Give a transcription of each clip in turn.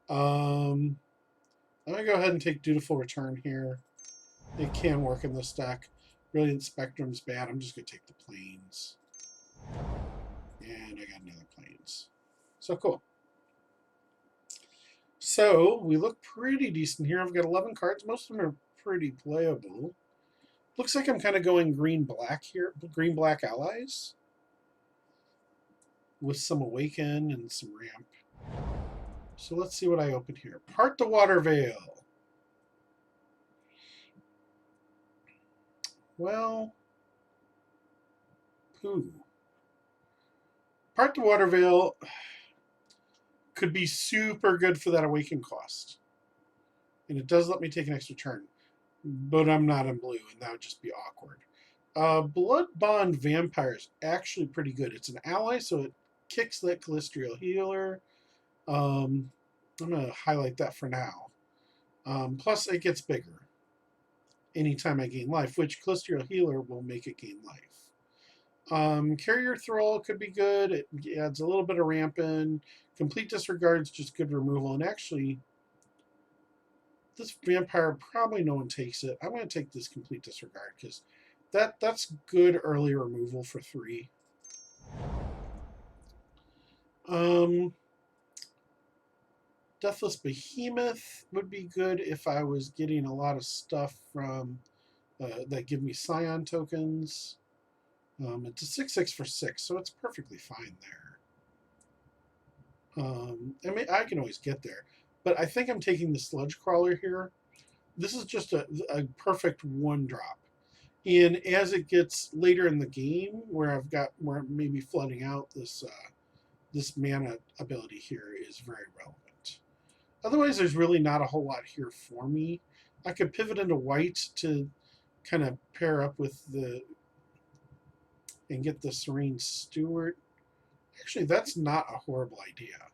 I'm going to go ahead and take Dutiful Return here. It can work in this deck. Brilliant Spectrum's bad. I'm just going to take the Plains. And I got another Plains. So cool. So we look pretty decent here. I've got 11 cards. Most of them are pretty playable. Looks like I'm kind of going green-black here. Green-black allies. With some Awaken and some Ramp. So let's see what I open here. Part the Water Veil. Well, poo. Part the Water Veil could be super good for that Awaken cost. And it does let me take an extra turn. But I'm not in blue, and that would just be awkward. Blood Bond Vampire is actually pretty good. It's an ally, so it kicks that Callistrial Healer. I'm going to highlight that for now. Plus, it gets bigger anytime I gain life, which Callistrial Healer will make it gain life. Carrier Thrall could be good. It adds a little bit of ramp in. Complete Disregard's just good removal. And actually, this Vampire, probably no one takes it. I'm going to take this Complete Disregard because that's good early removal for 3. Deathless Behemoth would be good if I was getting a lot of stuff from that give me Scion tokens. It's a 6/6 for 6, so it's perfectly fine there. I mean, I can always get there, but I think I'm taking the Sludge Crawler here. This is just a perfect 1-drop. And as it gets later in the game, where I'm maybe flooding out, this mana ability here is very relevant. Otherwise, there's really not a whole lot here for me. I could pivot into white to kind of pair up with and get the Serene Steward. Actually, that's not a horrible idea.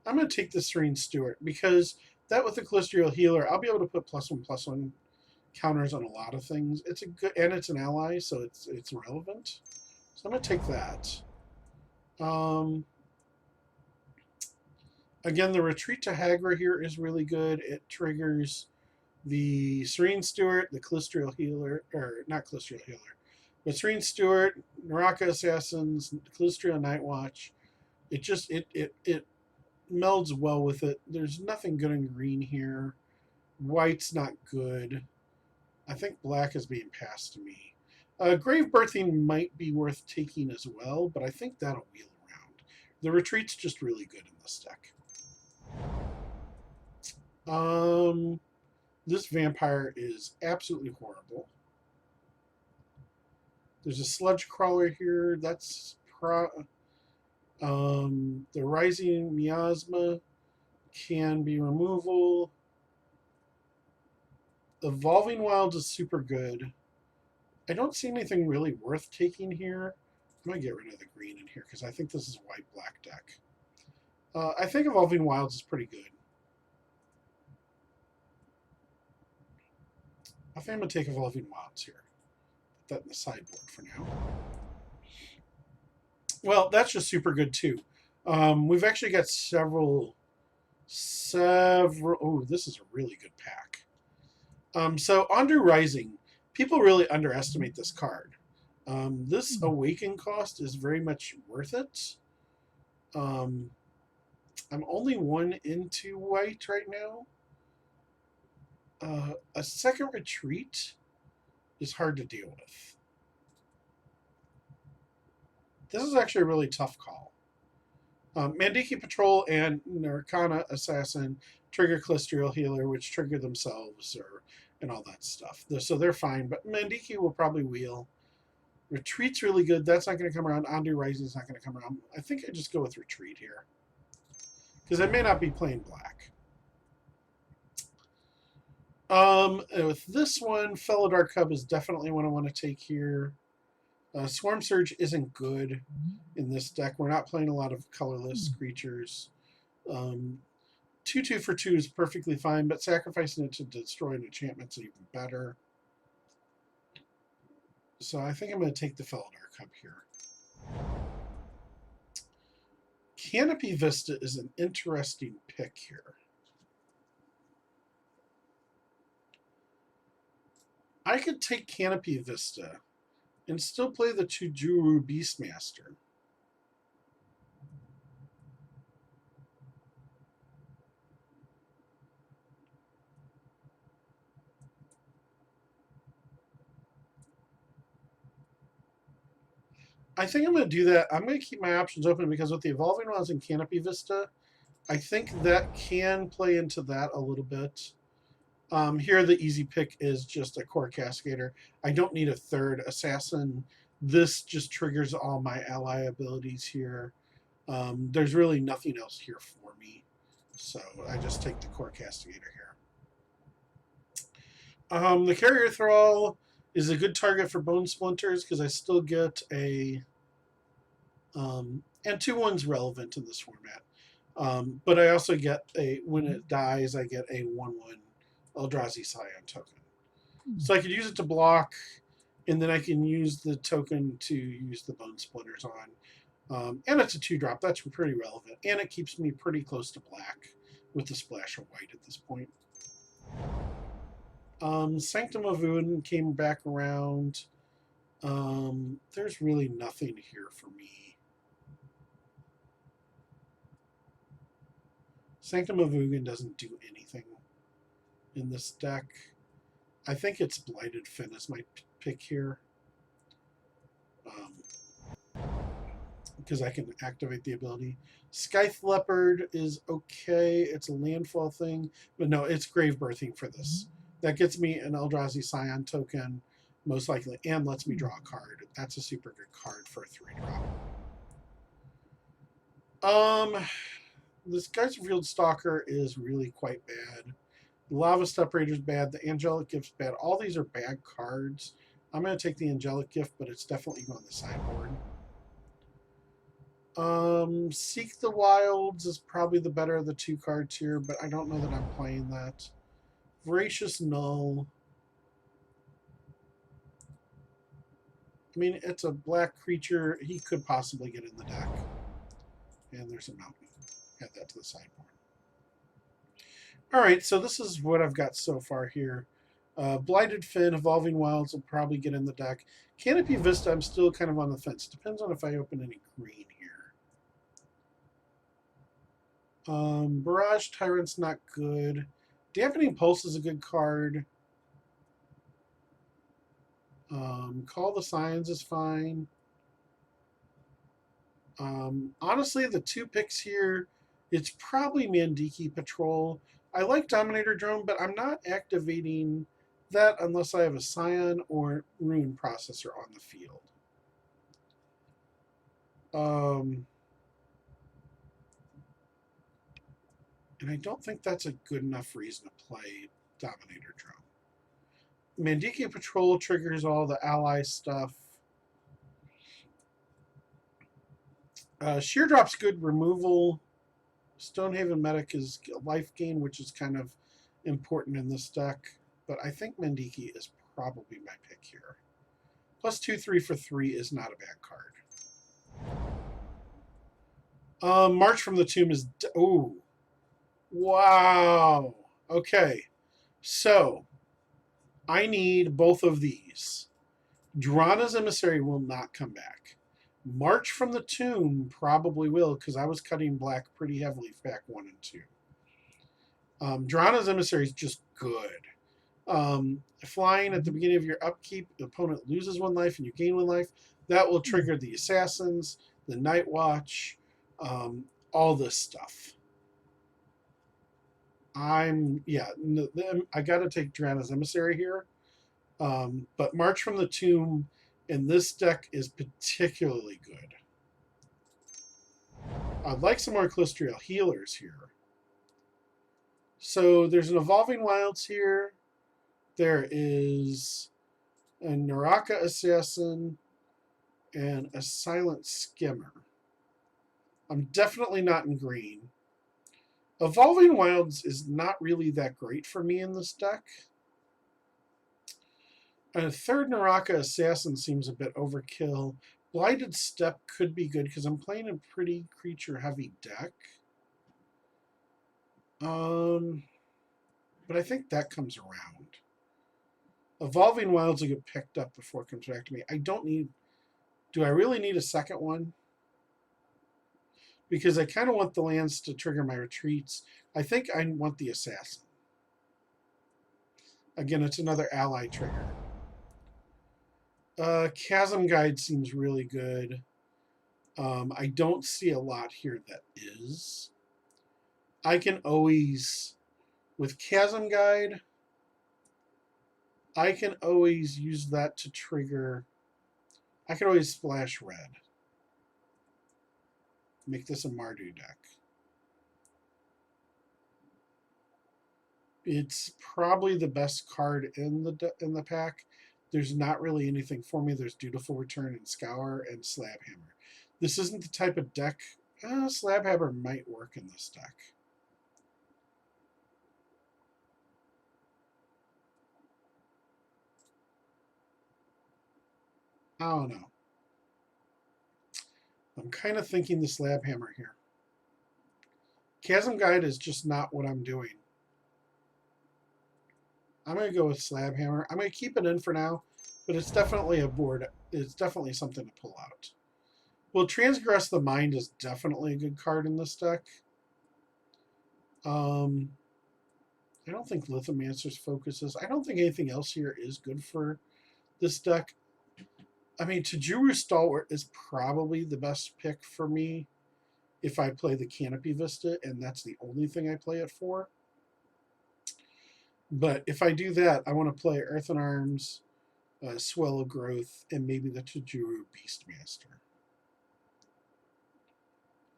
I'm going to take the Serene Steward because that with the Callistrial Healer, I'll be able to put +1/+1 counters on a lot of things. It's a good, and it's an ally, so it's relevant. So I'm going to take that. Again, the Retreat to Hagra here is really good. It triggers the Serene Steward, the Callistrial Healer, or not Callistrial Healer, but Serene Steward, Naraka Assassins, Callistrial Nightwatch. It melds well with it. There's nothing good in green here. White's not good. I think black is being passed to me. Grave Birthing might be worth taking as well, but I think that'll wheel around. The Retreat's just really good in this deck. This Vampire is absolutely horrible. There's a Sludge Crawler here. That's the Rising Miasma can be removal. Evolving Wilds is super good. I don't see anything really worth taking here. I'm going to get rid of the green in here because I think this is a white-black deck. I think Evolving Wilds is pretty good. I think I'm going to take Evolving Wilds here. Put that in the sideboard for now. Well, that's just super good too. We've actually got several. Oh, this is a really good pack. So Ondu Rising, people really underestimate this card. This Awaken cost is very much worth it. I'm only 1 into white right now. A second Retreat is hard to deal with. This is actually a really tough call. Mandiki Patrol and Narkana Assassin trigger Callistrial Healer, which trigger themselves and all that stuff. So they're fine, but Mandiki will probably wheel. Retreat's really good. That's not going to come around. Ondu Rising's not going to come around. I think I just go with Retreat here. Because I may not be playing black. With this one, Felidar Cub is definitely one I want to take here. Swarm Surge isn't good in this deck. We're not playing a lot of colorless creatures. 2/2 for 2 is perfectly fine, but sacrificing it to destroy an enchantment is even better. So I think I'm going to take the Felidar Cub here. Canopy Vista is an interesting pick here. I could take Canopy Vista and still play the Tujuru Beastmaster. I think I'm going to do that. I'm going to keep my options open because with the Evolving Wilds and Canopy Vista, I think that can play into that a little bit. Here, the easy pick is just a Core Cascadator. I don't need a third Assassin. This just triggers all my ally abilities here. There's really nothing else here for me. So I just take the Core Castigator here. The Carrier Thrall is a good target for Bone Splinters because I still get a... and 2/1's relevant in this format. But I also get a... When it dies, I get a 1/1 Eldrazi Scion token. So I could use it to block, and then I can use the token to use the Bone Splinters on. And it's a 2-drop. That's pretty relevant. And it keeps me pretty close to black with the splash of white at this point. Sanctum of Odin came back around. There's really nothing here for me. Sanctum of Ugin doesn't do anything in this deck. I think it's Blighted Fin as my pick here. Because I can activate the ability. Scythe Leopard is okay. It's a landfall thing. But no, it's Grave Birthing for this. That gets me an Eldrazi Scion token, most likely, and lets me draw a card. That's a super good card for a 3-drop. This Geyserfield Stalker is really quite bad. The Lava Step Raider is bad. The Angelic Gift's bad. All these are bad cards. I'm going to take the Angelic Gift, but it's definitely on the sideboard. Seek the Wilds is probably the better of the 2 cards here, but I don't know that I'm playing that. Voracious Null. I mean, it's a black creature. He could possibly get in the deck. And there's a mountain. Add that to the sideboard. Alright, so this is what I've got so far here. Blighted Fin, Evolving Wilds will probably get in the deck. Canopy Vista, I'm still kind of on the fence. Depends on if I open any green here. Barrage Tyrant's not good. Dampening Pulse is a good card. Call the Scions is fine. Honestly, the 2 picks here, it's probably Mandiki Patrol. I like Dominator Drone, but I'm not activating that unless I have a Scion or Rune Processor on the field. And I don't think that's a good enough reason to play Dominator Drone. Mandiki Patrol triggers all the ally stuff. Sheer Drop's good removal. Stonehaven Medic is life gain, which is kind of important in this deck. But I think Mandiki is probably my pick here. Plus 2/3 for 3 is not a bad card. March from the Tomb is... Oh. Wow. Okay. So, I need both of these. Drana's Emissary will not come back. March from the Tomb probably will, because I was cutting black pretty heavily back 1 and 2. Drana's Emissary is just good. Flying at the beginning of your upkeep, the opponent loses 1 life and you gain 1 life. That will trigger the Assassins, the Night Watch, all this stuff. I got to take Drana's Emissary here. But March from the Tomb in this deck is particularly good. I'd like some more Calistrial Healers here. So there's an Evolving Wilds here. There is a Naraka Assassin and a Silent Skimmer. I'm definitely not in green. Evolving Wilds is not really that great for me in this deck. And a 3rd Naraka Assassin seems a bit overkill. Blighted Step could be good because I'm playing a pretty creature-heavy deck. But I think that comes around. Evolving Wilds will get picked up before it comes back to me. I don't need... Do I really need a second one? Because I kind of want the lands to trigger my retreats. I think I want the Assassin. Again, it's another ally trigger. Chasm Guide seems really good. I don't see a lot here that is. I can always, with Chasm Guide, I can always use that to trigger. I can always splash red. Make this a Mardu deck. It's probably the best card in the pack. There's not really anything for me. There's Dutiful Return and Scour and Slab Hammer. This isn't the type of deck. Slab Hammer might work in this deck. I don't know. I'm kind of thinking the Slab Hammer here. Chasm Guide is just not what I'm doing. I'm going to go with Slab Hammer. I'm going to keep it in for now, but it's definitely a board. It's definitely something to pull out. Well, Transgress the Mind is definitely a good card in this deck. I don't think Lithomancer's focuses. I don't think anything else here is good for this deck. I mean, Tajuru Stalwart is probably the best pick for me if I play the Canopy Vista, and that's the only thing I play it for. But if I do that, I want to play Earthen Arms, Swell of Growth, and maybe the Tajuru Beastmaster.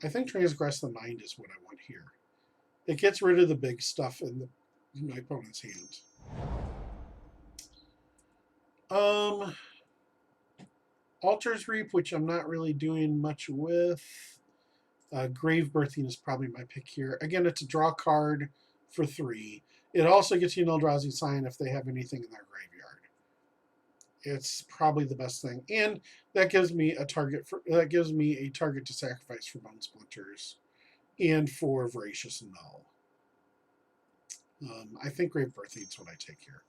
I think Transgress the Mind is what I want here. It gets rid of the big stuff in my opponent's hand. Altar's Reap, which I'm not really doing much with. Grave Birthing is probably my pick here. Again, it's a draw card for 3. It also gets you an Eldrazi Sign if they have anything in their graveyard. It's probably the best thing, and that gives me a target to sacrifice for Bone Splinters, and for Voracious Null. I think Grave Birthing is what I take here.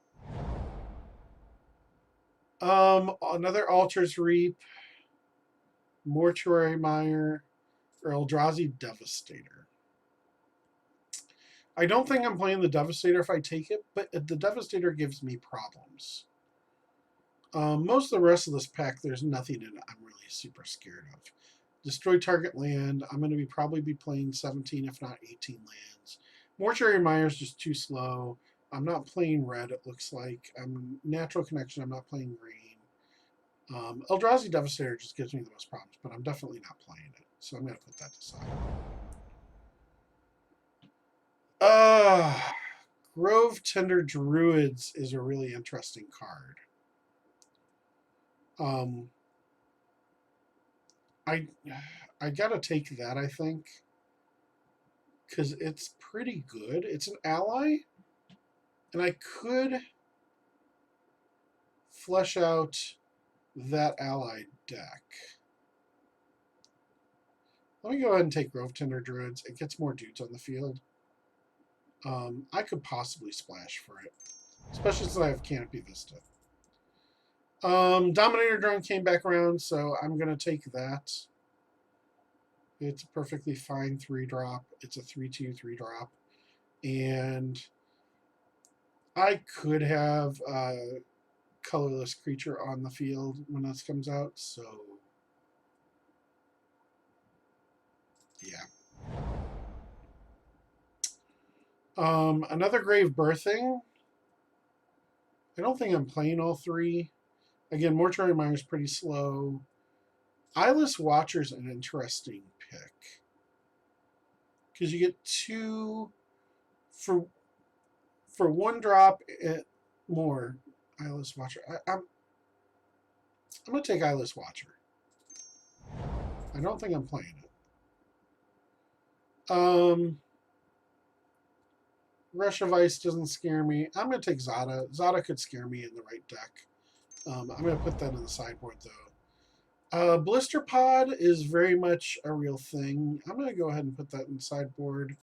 Another Altar's Reap, Mortuary Mire, or Eldrazi Devastator. I don't think I'm playing the Devastator if I take it, but the Devastator gives me problems. Most of the rest of this pack, there's nothing in it I'm really super scared of. Destroy target land. I'm going to probably be playing 17, if not 18 lands. Mortuary Mire is just too slow. I'm not playing red, it looks like. Natural Connection, I'm not playing green. Eldrazi Devastator just gives me the most problems, but I'm definitely not playing it. So I'm going to put that aside. Grove Tender Druids is a really interesting card. I gotta take that, I think, because it's pretty good. It's an ally, and I could flesh out that ally deck. Let me go ahead and take Grove Tender Druids. It gets more dudes on the field. I could possibly splash for it, especially since I have Canopy Vista. Dominator Drone came back around, so I'm going to take that. It's a perfectly fine 3-drop. It's a 3/2 3-drop. And I could have a colorless creature on the field when this comes out, so yeah. Another Grave Birthing. I don't think I'm playing all 3. Again, Mortuary Mire is pretty slow. Eyeless Watcher's an interesting pick, because you get 2 for 1 drop more. Eyeless Watcher. I'm gonna take Eyeless Watcher. I don't think I'm playing it. Rush of Ice doesn't scare me. I'm gonna take Zada. Zada could scare me in the right deck. I'm gonna put that in the sideboard though. Blister Pod is very much a real thing. I'm going to go ahead and put that in sideboard.